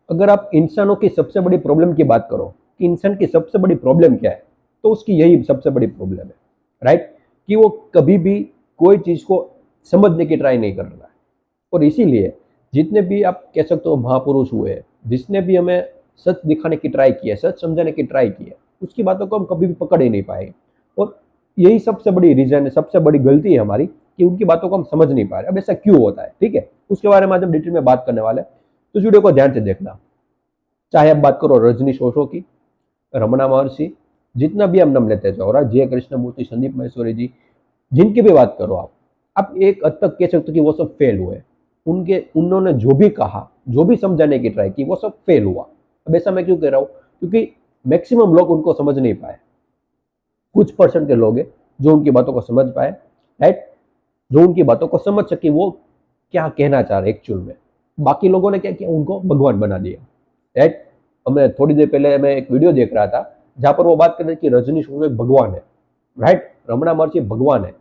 अगर आप इंसानों की सबसे बड़ी प्रॉब्लम की बात करो कि इंसान की सबसे बड़ी प्रॉब्लम क्या है, तो उसकी यही सबसे बड़ी प्रॉब्लम है, राइट? कि वो कभी भी कोई चीज को समझने की ट्राई नहीं कर रहा है। और इसीलिए जितने भी आप कह सकते हो महापुरुष हुए, जिसने भी हमें सच दिखाने की ट्राई की है, सच समझाने की ट्राई की है, उसकी बातों को हम कभी भी पकड़ ही नहीं पाए। और यही सबसे बड़ी रीजन है, सबसे बड़ी गलती है हमारी, कि उनकी बातों को हम समझ नहीं पा रहे। अब ऐसा क्यों होता है, ठीक है, उसके बारे में आज हम डिटेल में बात करने वाले हैं। तो इस वीडियो को ध्यान से देखना। चाहे आप बात करो रजनीश ओशो की, रमना महर्षि, जितना भी हम नाम लेते जाओ, जय कृष्णमूर्ति, संदीप महेश्वरी जी, जिनकी भी बात करो आप एक हद तक कह सकते हो कि वो सब फेल हुए। उनके उन्होंने जो भी कहा, जो भी समझाने की ट्राई की, वो सब फेल हुआ। अब ऐसा मैं क्यों कह रहा हूँ? क्योंकि मैक्सिमम लोग उनको समझ नहीं पाए। कुछ परसेंट के लोग हैं जो उनकी बातों को समझ पाए, राइट? जो उनकी बातों को समझ सके वो क्या कहना चाह रहे एक्चुअल में। बाकी लोगों ने क्या किया, उनको भगवान बना दिया, राइट? हमें थोड़ी देर पहले मैं एक वीडियो देख रहा था जहां पर वो बात कर रहे थे कि रजनीश एक भगवान है, राइट? रमणा महर्षि भगवान है।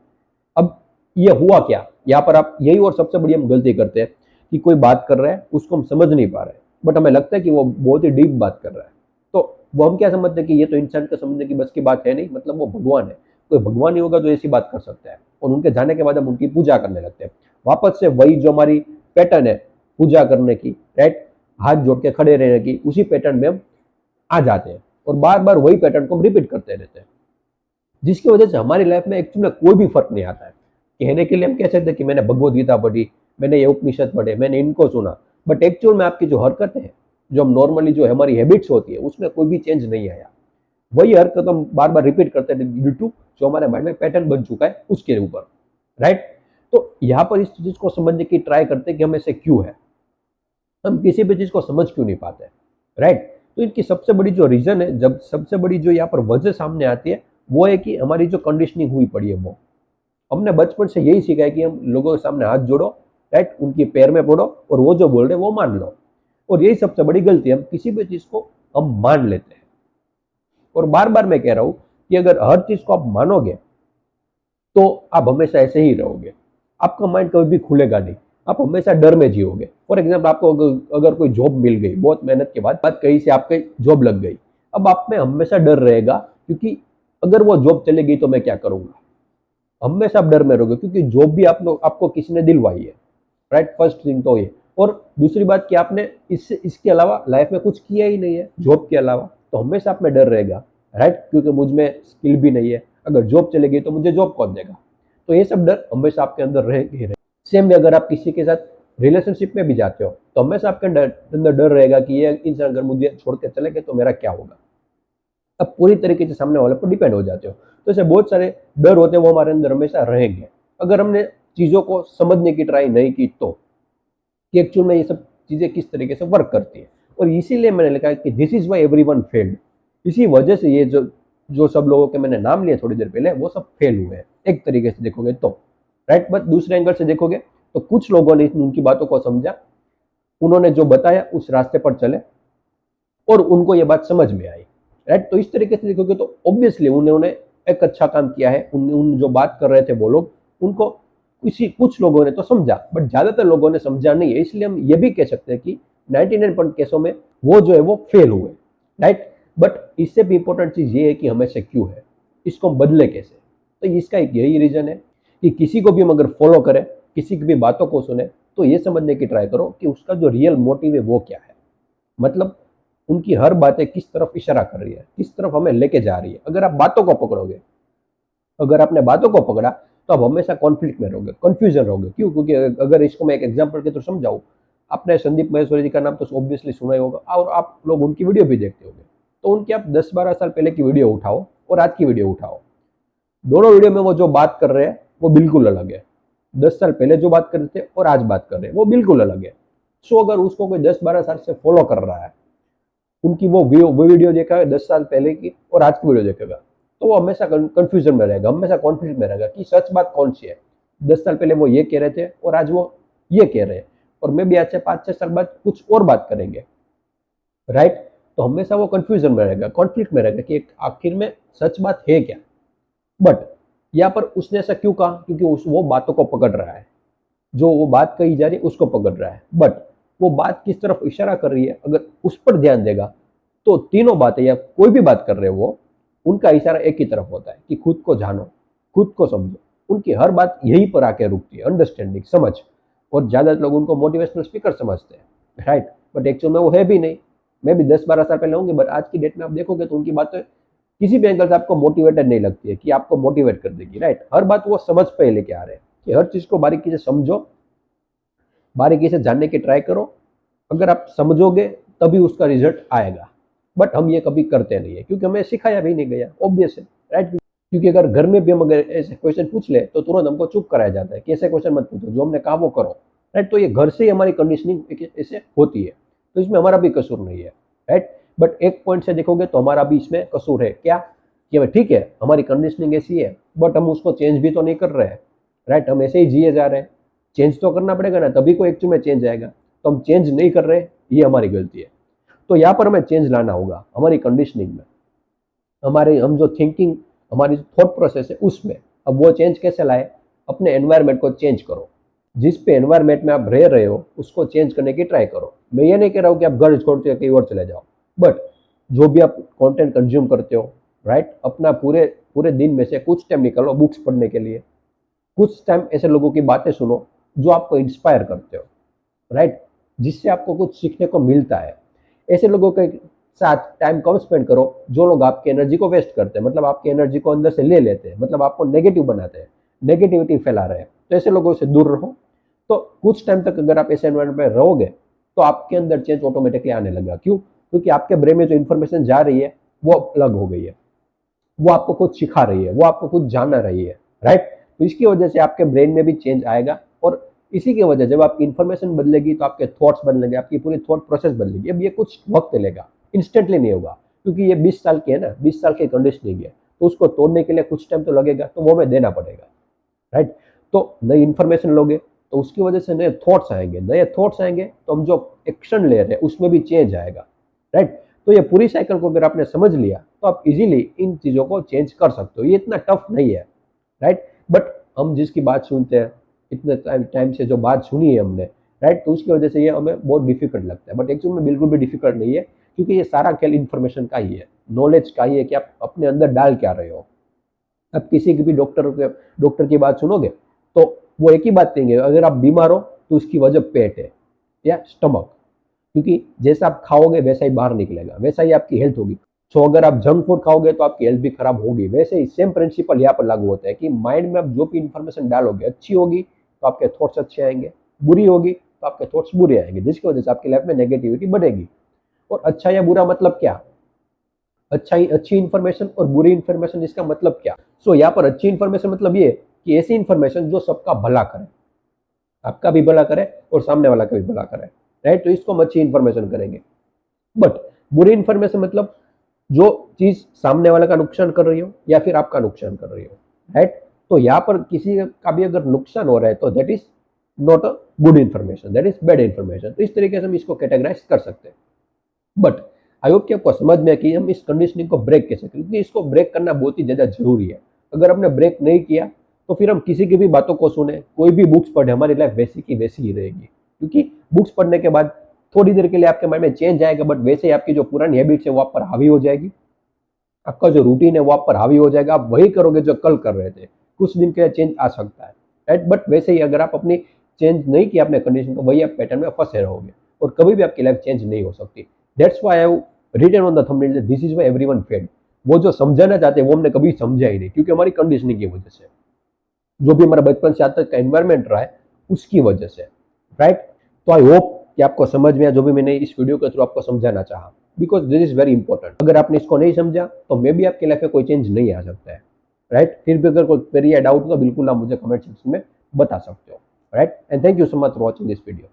अब ये हुआ क्या यहाँ पर? आप यही और सबसे बड़ी हम गलती करते हैं कि कोई बात कर रहा है, उसको हम समझ नहीं पा रहे, बट हमें लगता है कि वो बहुत ही डीप बात कर रहा है। तो वो हम क्या समझते हैं कि ये तो इंसान को समझने की बस की बात है नहीं, मतलब वो भगवान है। कोई भगवान ही होगा जो ऐसी बात कर सकता है। और उनके जाने के बाद हम उनकी पूजा करने लगते हैं। वापस से वही जो हमारी पैटर्न है पूजा करने की, राइट, हाथ जोड़ के खड़े रहने की, उसी पैटर्न में हम आ जाते हैं और बार बार वही पैटर्न को हम रिपीट करते रहते हैं, जिसकी वजह से हमारी लाइफ में एक्चुअली में कोई भी फर्क नहीं आता है। कहने के लिए हम कह सकते हैं कि मैंने भगवत गीता पढ़ी, मैंने ये उपनिषद पढ़े, मैंने इनको सुना, बट एक्चुअल में आपकी जो हरकतें हैं, जो हम नॉर्मली जो हमारी हैबिट्स होती है, उसमें कोई भी चेंज नहीं आया। वही हरकत हम बार बार रिपीट करते हैं ड्यू टू जो हमारे माइंड में पैटर्न बन चुका है उसके ऊपर, राइट? तो यहाँ पर इस चीज को समझने की ट्राई करते हैं कि हम ऐसे क्यों है, हम किसी भी चीज को समझ क्यों नहीं पाते, राइट? तो इनकी सबसे बड़ी जो रीजन है, जब सबसे बड़ी जो यहाँ पर वजह सामने आती है, वो है कि हमारी जो कंडीशनिंग हुई पड़ी है, वो हमने बचपन से यही सीखा है कि हम लोगों के सामने हाथ जोड़ो, राइट, उनके पैर में पड़ो और वो जो बोल रहे हैं वो मान लो। और यही सबसे बड़ी गलती है, हम किसी भी चीज को हम मान लेते हैं। और बार बार मैं कह रहा हूं कि अगर हर चीज को आप मानोगे तो आप हमेशा ऐसे ही रहोगे, आपका माइंड कभी भी खुलेगा नहीं, आप हमेशा डर में जियोगे। फॉर एग्जाम्पल, आपको अगर कोई जॉब मिल गई, बहुत मेहनत के बाद कहीं से आपके जॉब लग गई, अब आप में हमेशा डर रहेगा, क्योंकि अगर वो जॉब चले गई तो मैं क्या करूंगा। हमेशा आप डर में रहोगे, क्योंकि जॉब भी आपको किसी ने दिलवाई है, राइट? फर्स्ट थिंग तो ये। और दूसरी बात कि आपने इसके अलावा लाइफ में कुछ किया ही नहीं है जॉब के अलावा, तो हमेशा आप में डर रहेगा, राइट? क्योंकि मुझ में स्किल भी नहीं है, अगर जॉब चले गई तो मुझे जॉब कौन देगा। तो ये सब डर हमेशा आपके अंदर रहे। सेम में अगर आप किसी के साथ रिलेशनशिप में भी जाते हो तो हमेशा आपके अंदर डर रहेगा कि ये इंसान अगर मुझे छोड़ के चले गए तो मेरा क्या होगा। अब पूरी तरीके से सामने वाले पर डिपेंड हो जाते हो। तो ऐसे बहुत सारे डर होते हैं, वो हमारे अंदर हमेशा रहेंगे अगर हमने चीज़ों को समझने की ट्राई नहीं की, तो कि एक्चुअल में ये सब चीज़ें किस तरीके से वर्क करती है। और इसीलिए मैंने लिखा है कि this is why everyone failed. इसी वजह से ये जो जो सब लोगों के मैंने नाम लिए थोड़ी देर पहले, वो सब फेल हुए हैं एक तरीके से देखोगे तो, राइट? बट दूसरे एंगल से देखोगे तो कुछ लोगों ने उनकी बातों को समझा, उन्होंने जो बताया उस रास्ते पर चले और उनको ये बात समझ में आई, राइट? तो इस तरीके से देखोगे तो ऑब्वियसली उन्होंने एक अच्छा काम किया है। उन जो बात कर रहे थे वो लोग, उनको किसी कुछ लोगों ने तो समझा, बट ज्यादातर लोगों ने समझा नहीं है। इसलिए हम ये भी कह सकते हैं कि 99% केसों में वो जो है वो फेल हुए, राइट? बट इससे भी इंपॉर्टेंट चीज ये है कि हमें से क्यों है, इसको हम बदले कैसे। तो इसका एक यही रीजन है कि किसी को भी हम अगर फॉलो करें, किसी की भी बातों को सुने, तो ये समझने की ट्राई करो कि उसका जो रियल मोटिव है वो क्या है। मतलब उनकी हर बातें किस तरफ इशारा कर रही है, किस तरफ हमें लेके जा रही है। अगर आप बातों को पकड़ोगे, अगर आपने बातों को पकड़ा, तो आप हमेशा कॉन्फ्लिक्ट में रहोगे, कंफ्यूजन रहोगे। क्यों? क्योंकि अगर इसको मैं एक एग्जांपल के थ्रू समझाऊं, आपने संदीप महेश्वरी जी का नाम तो ऑब्वियसली सुना ही होगा और आप लोग उनकी वीडियो भी देखते होंगे। तो उनकी आप 10-12 साल पहले की वीडियो उठाओ और आज की वीडियो उठाओ, दोनों वीडियो में वो जो बात कर रहे हैं वो बिल्कुल अलग है। 10 साल पहले जो बात कर रहे थे और आज बात कर रहे हैं वो बिल्कुल अलग है। सो अगर उसको कोई 10-12 साल से फॉलो कर रहा है, उनकी वो वीडियो देखा है 10 साल पहले की और आज की वीडियो देखेगा, तो वो हमेशा कंफ्यूजन में रहेगा, हमेशा कॉन्फ्लिक्ट में रहेगा कि सच बात कौन सी है। 10 साल पहले वो ये कह रहे थे और आज वो ये कह रहे हैं, और मे भी आज से 5-6 साल बाद कुछ और बात करेंगे, राइट? तो हमेशा वो कंफ्यूजन में रहेगा, कॉन्फ्लिक्ट में रहेगा कि आखिर में सच बात है क्या। बट यहाँ पर उसने ऐसा क्यों कहा? क्योंकि वो बातों को पकड़ रहा है, जो वो बात कही जा रही है उसको पकड़ रहा है। बट वो बात किस तरफ इशारा कर रही है, अगर उस पर ध्यान देगा तो तीनों बातें या कोई भी बात कर रहे हो वो, उनका इशारा एक ही तरफ होता है कि खुद को जानो, खुद को समझो। उनकी हर बात यहीं पर आके रुकती है, अंडरस्टैंडिंग, समझ। और ज्यादातर लोग उनको मोटिवेशनल स्पीकर समझते हैं, राइट, बट एक्चुअल में वो है भी नहीं। मैं भी 10-12 साल पहले होंगे, बट आज की डेट में आप देखोगे तो उनकी बातें किसी भी एंगल से आपको मोटिवेटेड नहीं लगती है कि आपको मोटिवेट कर देगी, राइट। हर बात वो समझ पे लेके आ रहे हैं कि हर चीज को बारीकी से समझो, बारीकी से जानने की ट्राई करो। अगर आप समझोगे तभी उसका रिजल्ट आएगा, बट हम ये कभी करते नहीं है क्योंकि हमें सिखाया भी नहीं गया, ऑब्वियस है, राइट। क्योंकि अगर घर में भी हम अगर ऐसे क्वेश्चन पूछ ले तो तुरंत हमको चुप कराया जाता है कि ऐसे क्वेश्चन मत पूछो, जो हमने कहा वो करो, राइट। तो ये घर से ही हमारी कंडीशनिंग ऐसे होती है, तो इसमें हमारा भी कसूर नहीं है, राइट। बट एक पॉइंट से देखोगे तो हमारा भी इसमें कसूर है, क्या कि ठीक है हमारी कंडीशनिंग ऐसी है बट हम उसको चेंज भी तो नहीं कर रहे हैं, राइट। हम ऐसे ही जिए जा रहे हैं, चेंज तो करना पड़ेगा ना, तभी कोई एक्चुअल में चेंज आएगा। तो हम चेंज नहीं कर रहे, ये हमारी गलती है। तो यहाँ पर हमें चेंज लाना होगा हमारी कंडीशनिंग में, हमारे हम जो थिंकिंग, हमारी थॉट प्रोसेस है उसमें। अब वो चेंज कैसे लाए? अपने एनवायरनमेंट को चेंज करो, जिस पे एनवायरनमेंट में आप रह रहे हो उसको चेंज करने की ट्राई करो। मैं ये नहीं कह रहा हूँ कि आप घर छोड़ के कहीं और चले जाओ, बट जो भी आप कंटेंट कंज्यूम करते हो, राइट, अपना पूरे पूरे दिन में से कुछ टाइम निकालो बुक्स पढ़ने के लिए, कुछ टाइम ऐसे लोगों की बातें सुनो जो आपको इंस्पायर करते हो, राइट, जिससे आपको कुछ सीखने को मिलता है। ऐसे लोगों के साथ टाइम कम स्पेंड करो जो लोग आपकी एनर्जी को वेस्ट करते हैं, मतलब आपकी एनर्जी को अंदर से ले लेते हैं, मतलब आपको नेगेटिव बनाते हैं, नेगेटिविटी फैला रहे हैं। तो ऐसे लोगों से दूर रहो। तो कुछ टाइम तक अगर आप ऐसे एनवायरमेंट में रहोगे तो आपके अंदर चेंज ऑटोमेटिकली आने लगेगा। क्यों? क्योंकि आपके ब्रेन में जो इन्फॉर्मेशन जा रही है वो अलग हो गई है, वो आपको कुछ सिखा रही है, वो आपको कुछ जाना रही है, राइट। तो इसकी वजह से आपके ब्रेन में भी चेंज आएगा, और इसी की वजह जब आपकी इन्फॉर्मेशन बदलेगी तो आपके थॉट्स बदलेंगे, आपकी पूरी थॉट प्रोसेस बदलेगी। अब ये कुछ वक्त लेगा, इंस्टेंटली नहीं होगा, क्योंकि ये 20 साल की है ना, 20 साल की कंडीशनिंग है, तो उसको तोड़ने के लिए कुछ टाइम तो लगेगा, तो वो हमें देना पड़ेगा, राइट। तो नई इन्फॉर्मेशन लोगे तो उसकी वजह से नए थॉट्स आएंगे, नए थॉट्स आएंगे तो हम जो एक्शन ले रहे हैं उसमें भी चेंज आएगा, राइट। तो ये पूरी साइकिल को अगर आपने समझ लिया तो आप इजीली इन चीज़ों को चेंज कर सकते हो। ये इतना टफ नहीं है, राइट। बट हम जिसकी बात सुनते हैं, इतने टाइम से जो बात सुनी है हमने, राइट, तो उसकी वजह से ये हमें बहुत डिफिकल्ट लगता है। बट एक्चुअल में बिल्कुल भी डिफिकल्ट नहीं है, क्योंकि ये सारा खेल इन्फॉर्मेशन का ही है, नॉलेज का ही है कि आप अपने अंदर डाल क्या रहे हो। अब किसी की भी डॉक्टर की बात सुनोगे तो वो एक ही बात कहेंगे, अगर आप बीमार हो तो उसकी वजह पेट है या स्टमक, क्योंकि जैसा आप खाओगे वैसा ही बाहर निकलेगा, वैसा ही आपकी हेल्थ होगी। सो अगर आप जंक फूड खाओगे तो आपकी हेल्थ भी खराब होगी। वैसे ही सेम प्रिंसिपल यहाँ पर लागू होता है कि माइंड में आप जो भी इंफॉर्मेशन डालोगे, अच्छी होगी तो आपके थॉट्स अच्छे आएंगे, बुरी होगी तो आपके थॉट्स बुरे आएंगे, जिसकी वजह से आपकी लाइफ में नेगेटिविटी बढ़ेगी। और अच्छा या बुरा मतलब क्या? अच्छी इन्फॉर्मेशन और बुरी इन्फॉर्मेशन, इसका मतलब क्या? सो यहाँ पर अच्छी इन्फॉर्मेशन मतलब ये कि ऐसी इन्फॉर्मेशन जो सबका भला करे, आपका भी भला करे और सामने वाला का भी भला करे, राइट। तो इसको हम अच्छी इन्फॉर्मेशन करेंगे। बट बुरी इन्फॉर्मेशन मतलब जो चीज सामने वाले का नुकसान कर रही हो या फिर आपका नुकसान कर रही हो, राइट। तो यहाँ पर किसी का भी अगर नुकसान हो रहा है तो that is not a good information, that is bad information. तो इस तरीके से हम इसको कैटेगराइज कर सकते हैं। बट आई होप कि आपको समझ में कि हम इस कंडीशनिंग को ब्रेक कैसे करें, क्योंकि इसको ब्रेक करना बहुत ही ज़्यादा जरूरी है। अगर हमने ब्रेक नहीं किया तो फिर हम किसी की भी बातों को सुने, कोई भी बुक्स पढ़े, हमारी लाइफ वैसी की वैसी ही रहेगी। क्योंकि बुक्स पढ़ने के बाद थोड़ी देर के लिए आपके माइंड में चेंज आएगा, बट वैसे ही आपकी जो पुरानी हैबिट्स है वो आप पर हावी हो जाएगी, आपका जो रूटीन है वो आप पर हावी हो जाएगा, आप वही करोगे जो कल कर रहे थे। कुछ दिन के लिए चेंज आ सकता है, राइट। बट वैसे ही अगर आप अपनी चेंज नहीं किया अपने कंडीशन को, वही आप पैटर्न में फंसे रहोगे और कभी भी आपकी लाइफ चेंज नहीं हो सकती। That's why I have written on the thumbnail, this is why everyone failed. वो जो समझाना चाहते हैं वो हमने कभी समझा ही नहीं, क्योंकि हमारी कंडीशनिंग की वजह से, जो भी हमारा बचपन से आज तक का एनवायरमेंट रहा है उसकी वजह से, राइट। तो आई होप कि आपको समझ में आया जो भी मैंने इस वीडियो के थ्रू आपको समझाना चाहा, because this is very important. अगर आपने इसको नहीं समझा तो मे भी आपकी लाइफ में कोई चेंज नहीं आ सकता है, राइट। फिर भी अगर कोई क्वेरी या डाउट हो तो बिल्कुल आप मुझे कमेंट सेक्शन में बता सकते हो, right. And thank you so much for watching this video.